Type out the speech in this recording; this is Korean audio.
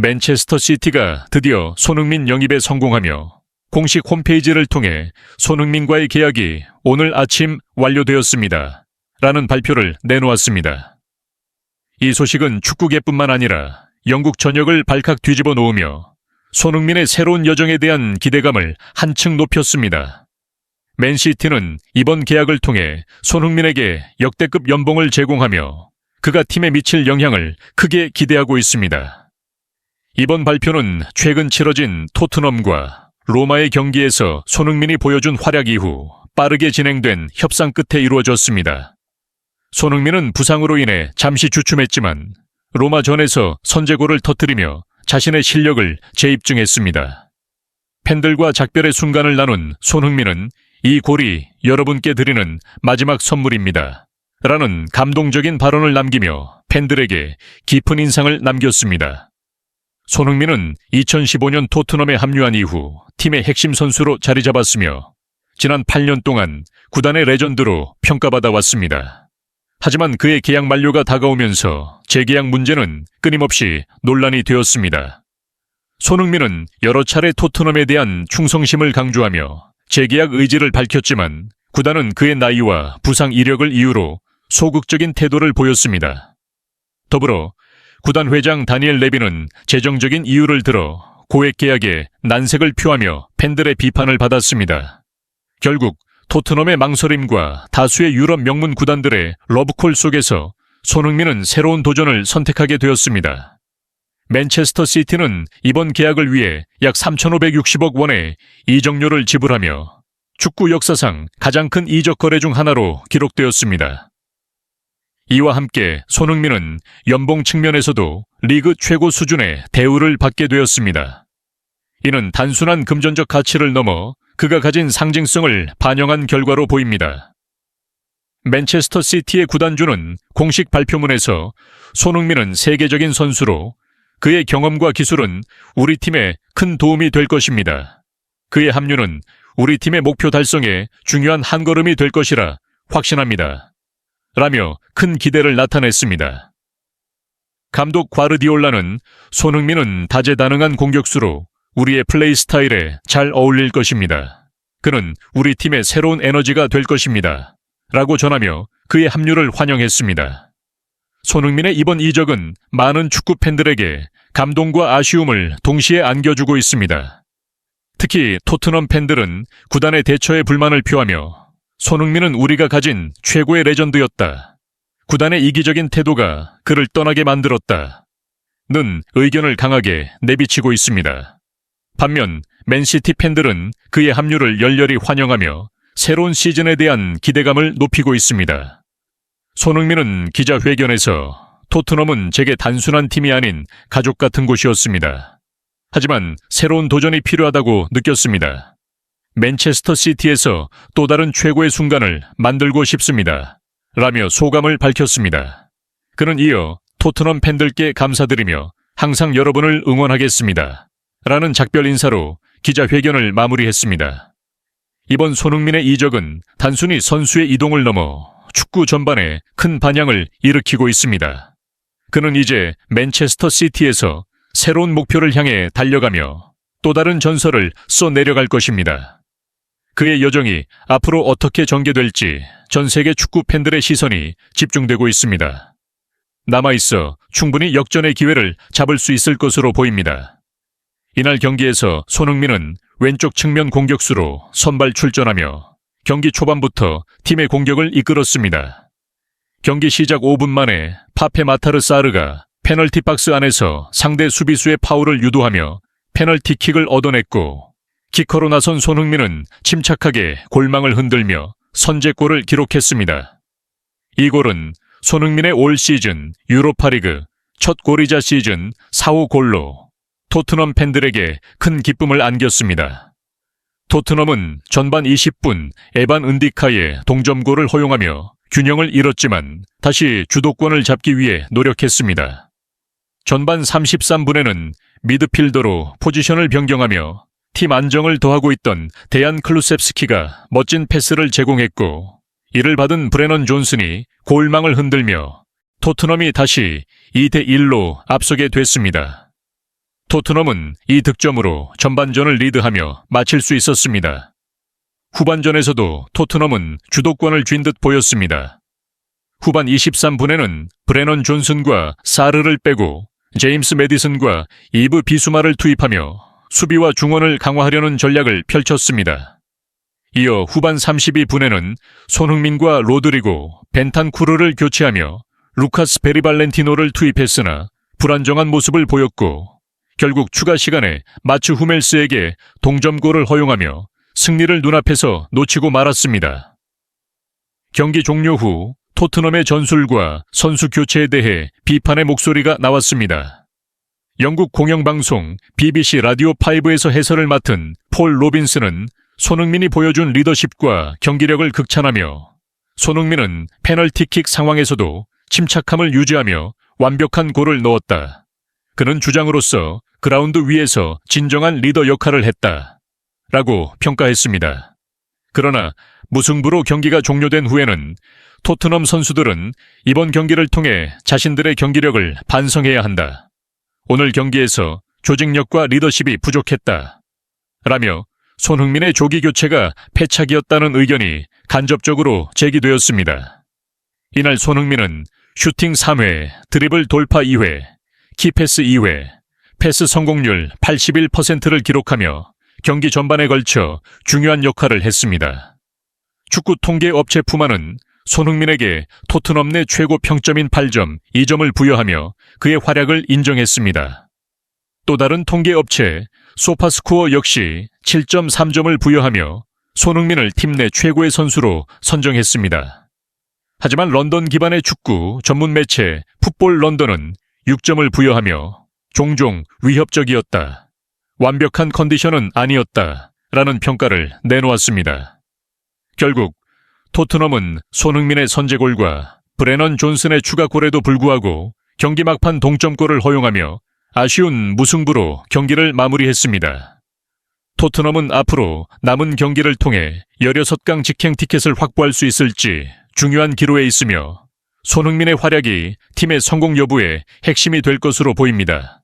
맨체스터 시티가 드디어 손흥민 영입에 성공하며 공식 홈페이지를 통해 손흥민과의 계약이 오늘 아침 완료되었습니다. 라는 발표를 내놓았습니다. 이 소식은 축구계뿐만 아니라 영국 전역을 발칵 뒤집어 놓으며 손흥민의 새로운 여정에 대한 기대감을 한층 높였습니다. 맨시티는 이번 계약을 통해 손흥민에게 역대급 연봉을 제공하며 그가 팀에 미칠 영향을 크게 기대하고 있습니다. 이번 발표는 최근 치러진 토트넘과 로마의 경기에서 손흥민이 보여준 활약 이후 빠르게 진행된 협상 끝에 이루어졌습니다. 손흥민은 부상으로 인해 잠시 주춤했지만 로마전에서 선제골을 터뜨리며 자신의 실력을 재입증했습니다. 팬들과 작별의 순간을 나눈 손흥민은 이 골이 여러분께 드리는 마지막 선물입니다. 라는 감동적인 발언을 남기며 팬들에게 깊은 인상을 남겼습니다. 손흥민은 2015년 토트넘에 합류한 이후 팀의 핵심 선수로 자리 잡았으며 지난 8년 동안 구단의 레전드로 평가받아 왔습니다. 하지만 그의 계약 만료가 다가오면서 재계약 문제는 끊임없이 논란이 되었습니다. 손흥민은 여러 차례 토트넘에 대한 충성심을 강조하며 재계약 의지를 밝혔지만 구단은 그의 나이와 부상 이력을 이유로 소극적인 태도를 보였습니다. 더불어 구단 회장 다니엘 레비는 재정적인 이유를 들어 고액 계약에 난색을 표하며 팬들의 비판을 받았습니다. 결국 토트넘의 망설임과 다수의 유럽 명문 구단들의 러브콜 속에서 손흥민은 새로운 도전을 선택하게 되었습니다. 맨체스터 시티는 이번 계약을 위해 약 3,560억 원의 이적료를 지불하며 축구 역사상 가장 큰 이적 거래 중 하나로 기록되었습니다. 이와 함께 손흥민은 연봉 측면에서도 리그 최고 수준의 대우를 받게 되었습니다. 이는 단순한 금전적 가치를 넘어 그가 가진 상징성을 반영한 결과로 보입니다. 맨체스터 시티의 구단주는 공식 발표문에서 손흥민은 세계적인 선수로 그의 경험과 기술은 우리 팀에 큰 도움이 될 것입니다. 그의 합류는 우리 팀의 목표 달성에 중요한 한 걸음이 될 것이라 확신합니다. 라며 큰 기대를 나타냈습니다. 감독 과르디올라는 손흥민은 다재다능한 공격수로 우리의 플레이 스타일에 잘 어울릴 것입니다. 그는 우리 팀의 새로운 에너지가 될 것입니다. 라고 전하며 그의 합류를 환영했습니다. 손흥민의 이번 이적은 많은 축구 팬들에게 감동과 아쉬움을 동시에 안겨주고 있습니다. 특히 토트넘 팬들은 구단의 대처에 불만을 표하며 손흥민은 우리가 가진 최고의 레전드였다. 구단의 이기적인 태도가 그를 떠나게 만들었다. 는 의견을 강하게 내비치고 있습니다. 반면 맨시티 팬들은 그의 합류를 열렬히 환영하며 새로운 시즌에 대한 기대감을 높이고 있습니다. 손흥민은 기자회견에서 토트넘은 제게 단순한 팀이 아닌 가족 같은 곳이었습니다. 하지만 새로운 도전이 필요하다고 느꼈습니다. 맨체스터 시티에서 또 다른 최고의 순간을 만들고 싶습니다. 라며 소감을 밝혔습니다. 그는 이어 토트넘 팬들께 감사드리며 항상 여러분을 응원하겠습니다. 라는 작별 인사로 기자회견을 마무리했습니다. 이번 손흥민의 이적은 단순히 선수의 이동을 넘어 축구 전반에 큰 반향을 일으키고 있습니다. 그는 이제 맨체스터 시티에서 새로운 목표를 향해 달려가며 또 다른 전설을 써내려갈 것입니다. 그의 여정이 앞으로 어떻게 전개될지 전 세계 축구 팬들의 시선이 집중되고 있습니다. 남아있어 충분히 역전의 기회를 잡을 수 있을 것으로 보입니다. 이날 경기에서 손흥민은 왼쪽 측면 공격수로 선발 출전하며 경기 초반부터 팀의 공격을 이끌었습니다. 경기 시작 5분 만에 파페 마타르 사르가 페널티 박스 안에서 상대 수비수의 파울을 유도하며 페널티킥을 얻어냈고 키커로 나선 손흥민은 침착하게 골망을 흔들며 선제골을 기록했습니다. 이 골은 손흥민의 올 시즌 유로파리그 첫 골이자 시즌 4호 골로 토트넘 팬들에게 큰 기쁨을 안겼습니다. 토트넘은 전반 20분 에반 은디카의 동점골을 허용하며 균형을 잃었지만 다시 주도권을 잡기 위해 노력했습니다. 전반 33분에는 미드필더로 포지션을 변경하며 팀 안정을 더하고 있던 데얀 클루셉스키가 멋진 패스를 제공했고 이를 받은 브레넌 존슨이 골망을 흔들며 토트넘이 다시 2대1로 앞서게 됐습니다. 토트넘은 이 득점으로 전반전을 리드하며 마칠 수 있었습니다. 후반전에서도 토트넘은 주도권을 쥔 듯 보였습니다. 후반 23분에는 브레넌 존슨과 사르를 빼고 제임스 매디슨과 이브 비수마를 투입하며 수비와 중원을 강화하려는 전략을 펼쳤습니다. 이어 후반 32분에는 손흥민과 로드리고, 벤탄쿠르를 교체하며 루카스 베리발렌티노를 투입했으나 불안정한 모습을 보였고 결국 추가 시간에 마츠 후멜스에게 동점골을 허용하며 승리를 눈앞에서 놓치고 말았습니다. 경기 종료 후 토트넘의 전술과 선수 교체에 대해 비판의 목소리가 나왔습니다. 영국 공영방송 BBC 라디오 5에서 해설을 맡은 폴 로빈스는 손흥민이 보여준 리더십과 경기력을 극찬하며 손흥민은 페널티킥 상황에서도 침착함을 유지하며 완벽한 골을 넣었다. 그는 주장으로서 그라운드 위에서 진정한 리더 역할을 했다. 라고 평가했습니다. 그러나 무승부로 경기가 종료된 후에는 토트넘 선수들은 이번 경기를 통해 자신들의 경기력을 반성해야 한다. 오늘 경기에서 조직력과 리더십이 부족했다. 라며 손흥민의 조기 교체가 패착이었다는 의견이 간접적으로 제기되었습니다. 이날 손흥민은 슈팅 3회, 드리블 돌파 2회, 키패스 2회, 패스 성공률 81%를 기록하며 경기 전반에 걸쳐 중요한 역할을 했습니다. 축구 통계 업체 푸마는 손흥민에게 토트넘 내 최고 평점인 8점, 2점을 부여하며 그의 활약을 인정했습니다. 또 다른 통계 업체 소파스코어 역시 7.3점을 부여하며 손흥민을 팀 내 최고의 선수로 선정했습니다. 하지만 런던 기반의 축구 전문 매체 풋볼 런던은 6점을 부여하며 종종 위협적이었다. 완벽한 컨디션은 아니었다. 라는 평가를 내놓았습니다. 결국 토트넘은 손흥민의 선제골과 브레넌 존슨의 추가골에도 불구하고 경기 막판 동점골을 허용하며 아쉬운 무승부로 경기를 마무리했습니다. 토트넘은 앞으로 남은 경기를 통해 16강 직행 티켓을 확보할 수 있을지 중요한 기로에 있으며 손흥민의 활약이 팀의 성공 여부에 핵심이 될 것으로 보입니다.